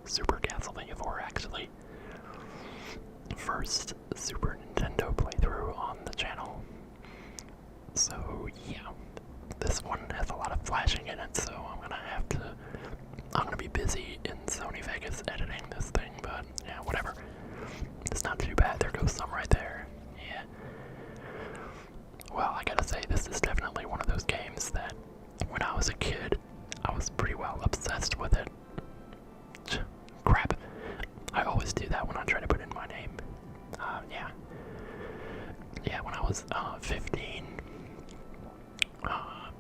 Super Castlevania 4 actually. First Super Nintendo playthrough on the channel. So yeah, this one has a lot of flashing in it, so I'm gonna be busy in Sony Vegas editing this thing, but yeah, whatever. It's not too bad. There goes some right there. Yeah. Well, I gotta say, this is definitely one of those games that when I was a kid, I was pretty well obsessed with it. Crap. I always do that when I try to put in my name. Yeah. Yeah, when I was 15,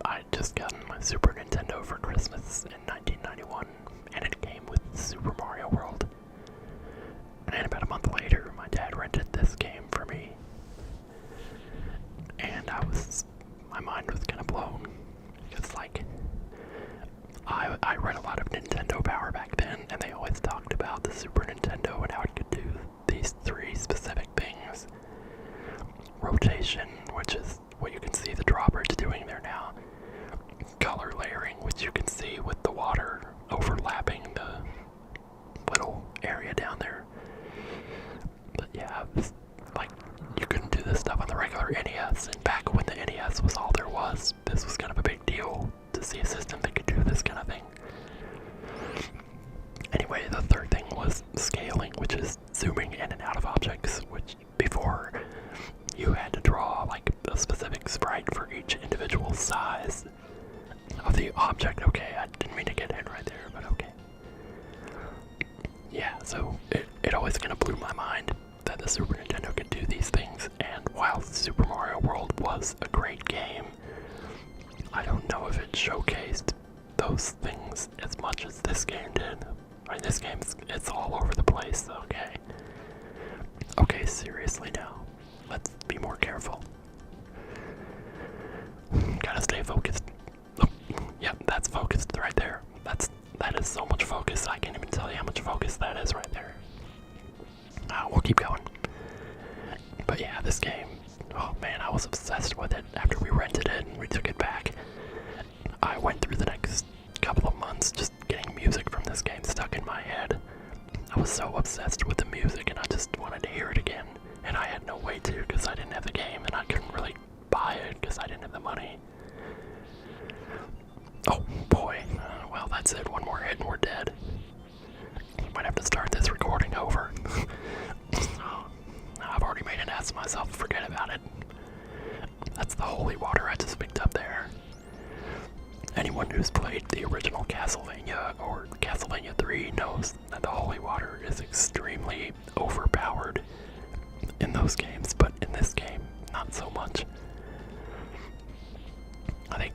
I just gotten my Super Nintendo for Christmas in 1991, and it came with Super Mario World. And about a month later, my dad rented this game for me. And my mind was kind of blown. Because, like, I read a lot of Nintendo Power back then, and they always talked about the Super Nintendo and how it could do these three specific things. Rotation, which is what you can see the droppers doing there now. Color layering, which you can see with the water overlapping the little area down there. But yeah, like, you couldn't do this stuff on the regular NES, and back when the NES was all there was, this was kind of a big deal to see a system that could do this kind of thing. Anyway, the third thing was scaling, which is zooming in and out of objects, which before you had to draw like a specific sprite for each individual size of the object. Okay, I didn't mean to get hit right there, but okay. Yeah, so it always kind of blew my mind that the Super Nintendo could do these things, and while Super Mario World was a great game, I don't know if it showcased those things as much as this game did. I mean, this game, it's all over the place, okay? Okay, seriously now. Let's be more careful. Gotta stay focused. Oh, yeah, that's focused right there. That is so much focus, I can't even tell you how much focus that is right there. We'll keep going. But yeah, this game, oh man, I was obsessed with it after we rented it and we took it back. I went through the next couple of months just getting music from this game stuck in my head. I was so obsessed with the music and I just wanted to hear it again. And I had no way to because I didn't have the game and I couldn't really buy it because I didn't have the money. Oh boy, well that's it, one more hit and we're dead. Might have to start this recording over. I've already made an ass of myself, forget about it. That's the holy water I just picked up there. Anyone who's played the original Castlevania or Castlevania 3 knows that the holy water is extremely overpowered in those games, but in this game, not so much. I think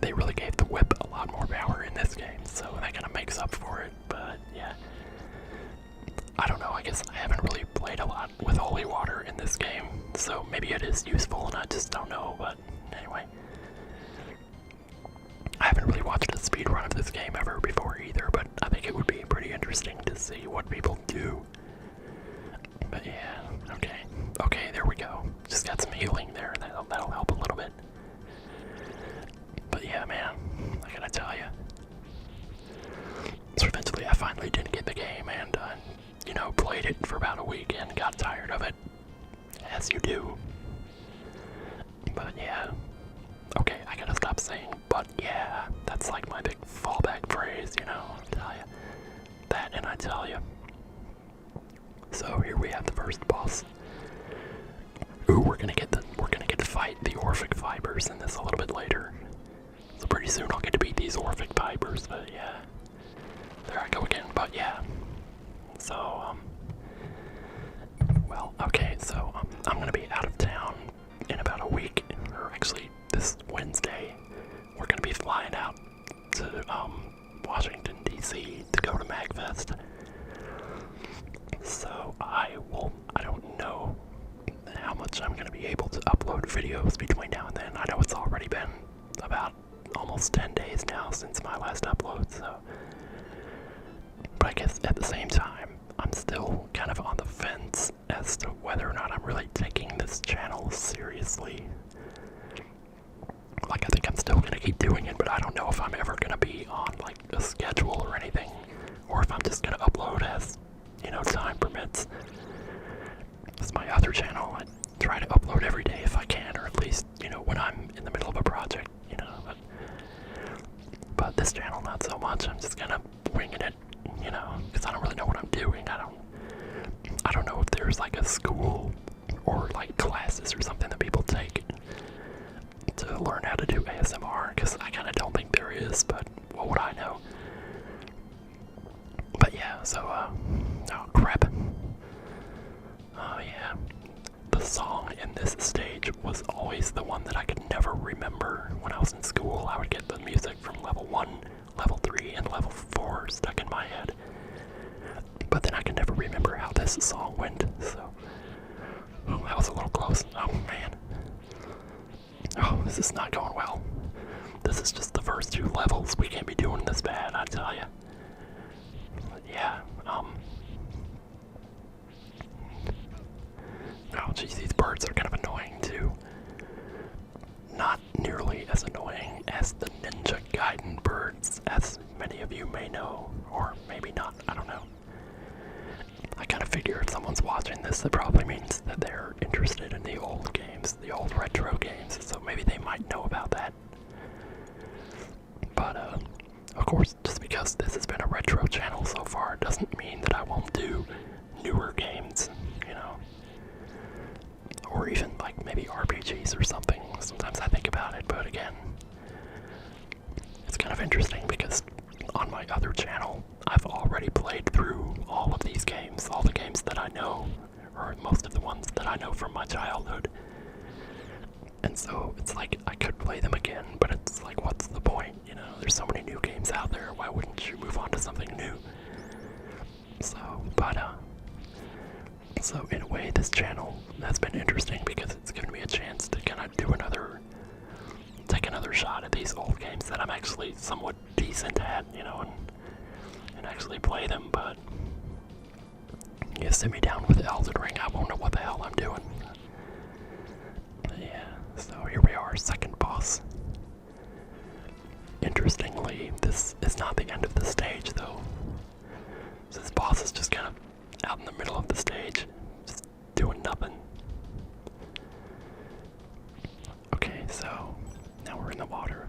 they really gave the whip a lot more power in this game, so that kind of makes up for it, but yeah. I don't know, I guess I haven't really played a lot with holy water in this game, so maybe it is useful and I just don't know, but anyway. I haven't really watched a speedrun of this game ever before either, but I think it would be pretty interesting to see what people do. But yeah, okay. Okay, there we go. Just got some healing there, that'll help a little bit. But yeah, man, I gotta tell you. So eventually I finally did get the game and, you know, played it for about a week and got tired of it. As you do. But yeah. Okay, I gotta stop saying, but yeah, that's like my big fallback phrase, you know, I'll tell you. That and I tell you. So here we have the first boss. Ooh, we're gonna get to fight the Orphic Vipers in this a little bit later. So pretty soon I'll get to beat these Orphic Vipers, but yeah. There I go again, but yeah. So, well, okay, so I'm gonna be out of town in about a week, or actually this Wednesday. We're gonna be flying out to Washington DC to go to MagFest. So I don't know how much I'm gonna be able to upload videos between now and then. I know it's already been about almost 10 days now since my last upload, so. But I guess at the same time, I'm still kind of on the fence as to whether or not I'm really taking this channel seriously. Like, I think I'm still gonna keep doing it, but I don't know if I'm ever gonna be on, like, a schedule or anything, or if I'm just gonna upload to learn how to do ASMR, because I kind of don't think there is, but what would I know? But yeah, so, oh crap. Oh yeah. The song in this stage was always the one that I could never remember when I was in school. I would get the music from level 1, level 3, and level 4 stuck in my head. But then I could never remember how this song went, so... Oh, that was a little close. Oh, man. Oh, this is not going well. This is just the first 2 levels. We can't be doing this bad, I tell ya. But yeah, oh, geez, these birds are kind of annoying, too. Not nearly as annoying as the Ninja Gaiden birds, as many of you may know, or maybe not, I don't know. I kind of figure if someone's watching this, that probably means that they're interested in the old games, the old retro games, so maybe they might know about that. But, of course, just because this has been a retro channel so far doesn't mean that I won't do newer games, you know. Or even, like, maybe RPGs or something. Sometimes I think about it, but again, it's kind of interesting because on my other channel, I've already played through all of these games, all the games that I know, or most of the ones that I know from my childhood. And so it's like I could play them again, but it's like, what's the point? You know, there's so many new games out there. Why wouldn't you move on to something new? So, but so in a way, this channel has been interesting because it's given me a chance to kind of take another shot at these old games that I'm actually somewhat decent at, you know, and actually play them. But you sit me down with Elden Ring, I won't know what the hell I'm doing. Yeah, so here we are, second boss. Interestingly, this is not the end of the stage, though. So this boss is just kind of out in the middle of the stage, just doing nothing. Okay, so now we're in the water.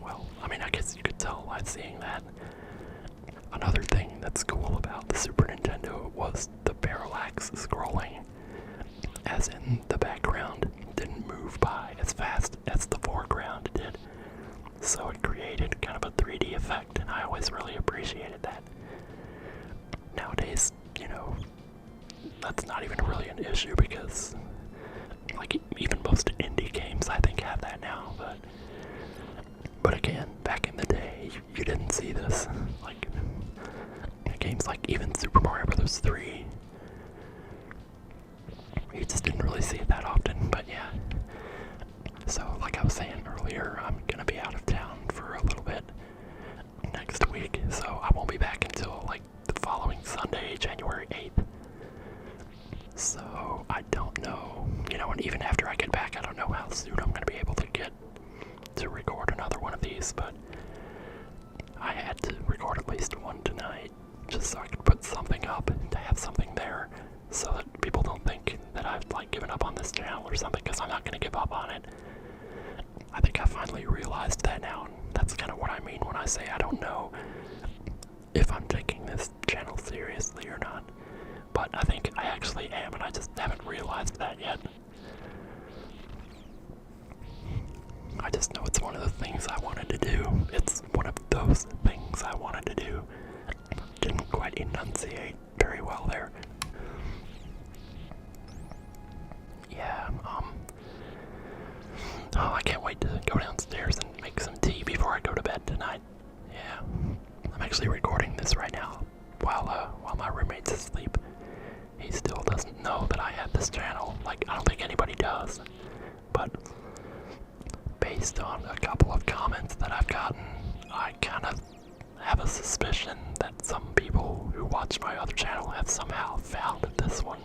Well, I mean, I guess you could tell by seeing that. Another thing that's cool about the Super Nintendo was the parallax scrolling, as in the background didn't move by as fast as the foreground did. So it created kind of a 3D effect, and I always really appreciated that. Nowadays, you know, that's not even really an issue because, like, even most indie games I think have that now, but again, back in the day, you didn't see this. Like, games like even Super Mario Bros. 3, you just didn't really see it that often, but yeah. So, like I was saying earlier, I'm gonna be out of town for a little bit next week, so I won't be back until, like, the following Sunday, January 8th. So, I don't know, you know, and even after I get back, I don't know how soon I'm gonna be able to get to record another one of these, but I had to record at least one tonight, just so I could put something up and to have something there, so that people don't think that I've, like, given up on this channel or something, because I'm not gonna give up on it. I think I finally realized that now, and that's kind of what I mean when I say I don't know if I'm taking this channel seriously or not. But I think I actually am, and I just haven't realized that yet. I just know it's one of the things I wanted to do. It's one of those things I wanted to do. Didn't quite enunciate very well there. Yeah, oh, I can't wait to go downstairs and make some tea before I go to bed tonight. Yeah, I'm actually recording this right now while my roommate's asleep. He still doesn't know that I have this channel. Like, I don't think anybody does. But based on a couple of comments that I've gotten, I kind of have a suspicion that some people who watch my other channel have somehow found this one.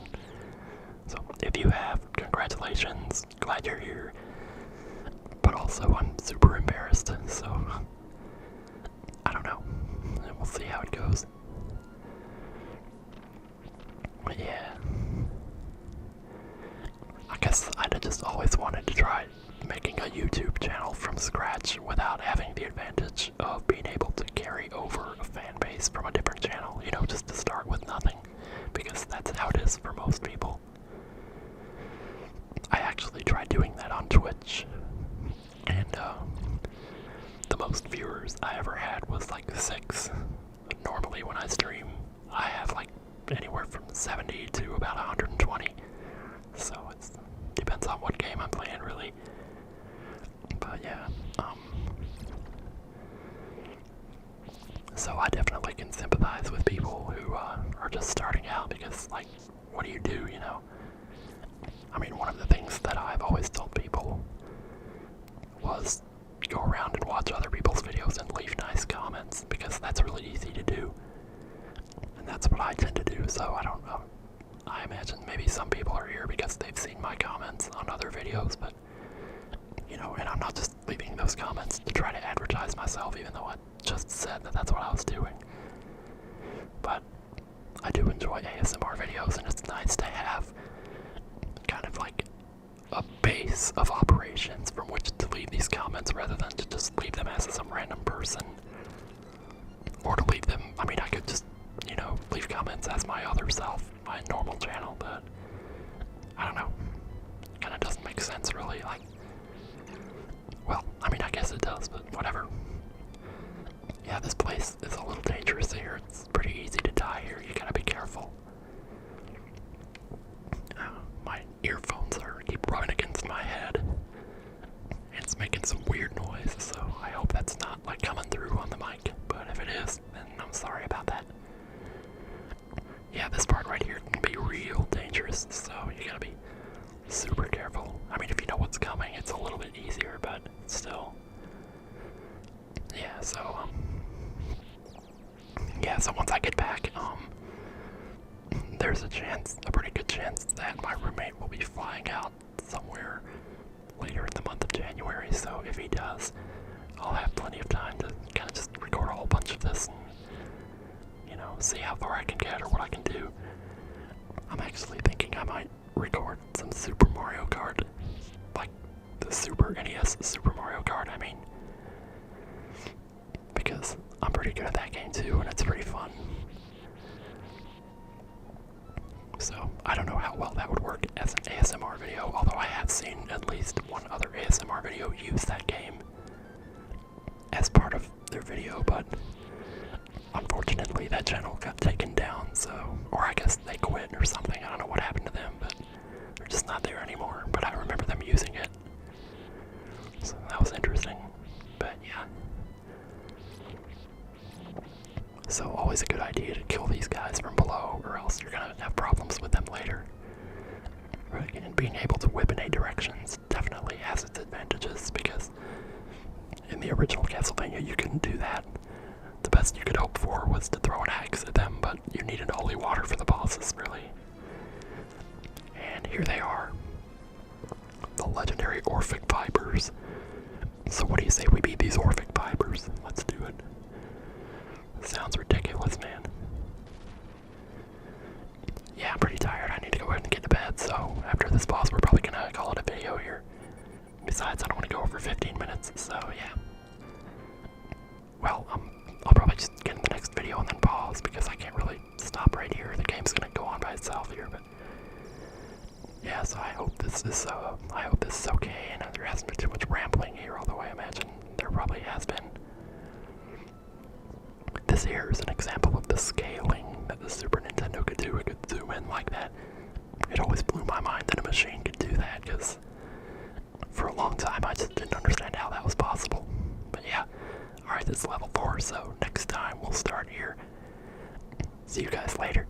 So if you have, congratulations, glad you're here. But also, I'm super embarrassed, so I don't know. We'll see how it goes. But yeah, I guess I'd just always wanted to try making a YouTube channel from scratch without having the advantage of being able to carry over a fan base from a different channel, you know, just to start with nothing, because that's how it is for most people. I actually tried doing that on Twitch, viewers I ever had was like 6. Normally when I stream, I have like anywhere from 70 to about 120. So it depends on what game I'm playing, really. But yeah, so I definitely can sympathize with people who are just starting out because, like, what do you do, you know? I mean, one of the things that I've always told people was go around and watch other people's videos and leave nice comments because that's really easy to do. And that's what I tend to do, so I don't know. I imagine maybe some people are here because they've seen my comments on other videos, but, you know, and I'm not just leaving those comments to try to advertise myself, even though I just said that that's what I was doing. But I do enjoy ASMR videos, and it's nice to have kind of like a base of operations from which to leave these comments rather than to just leave them as some random person. Or to leave them, I mean, I could just, you know, leave comments as my other self, my normal channel, but I don't know. Kind of doesn't make sense, really. Like, well, I mean, I guess it does, but whatever. Yeah, this place is a little dangerous here. It's pretty easy to die here. You gotta be careful. My earphones keep rubbing against my head. It's making some weird noise, so I hope that's not like coming through on the mic. But if it is, then I'm sorry about that. Yeah, this part right here can be real dangerous, so you gotta be super careful. I mean, if you know what's coming, it's a little bit easier, but still. Yeah, so, yeah, so once I get back, there's a pretty good chance that my roommate will be flying out somewhere later in the month of January, so if he does, I'll have plenty of time to kind of just record a whole bunch of this and, you know, see how far I can get or what I can do. I'm actually thinking I might record some Super Mario Kart, like the Super NES Super Mario Kart, I mean, because I'm pretty good at that game too, and it's pretty fun. So, I don't know how well that would work as an ASMR video, although I have seen at least one other ASMR video use that game as part of their video, but unfortunately that channel got taken down, so, or I guess they quit or something, I don't know what happened to them, but they're just not there anymore, but I remember them using it. So that was interesting, but yeah. So always a good idea to kill these guys from below, or else you're gonna have problems with them later. Right, and being able to whip in 8 directions definitely has its advantages, because in the original Castlevania you couldn't do that. The best you could hope for was to throw an axe at them, but you needed holy water for the bosses, really. And here they are. The legendary Orphic Vipers. So what do you say we beat these Orphic Vipers? Let's do it. Sounds ridiculous, man. Yeah, I'm pretty tired. I need to go ahead and get to bed, so after this boss, we're probably gonna call it a video here. Besides, I don't want to go over 15 minutes, so yeah. Well, I'll probably just get in the next video and then pause, because I can't really stop right here. The game's gonna go on by itself here, but yeah, so I hope this is okay, and there hasn't been too much rambling here, although I imagine there probably has been. This here is an example of the scaling that the Super Nintendo could do. It could zoom in like that. It always blew my mind that a machine could do that, because for a long time I just didn't understand how that was possible. But yeah, alright, this is level 4, so next time we'll start here. See you guys later.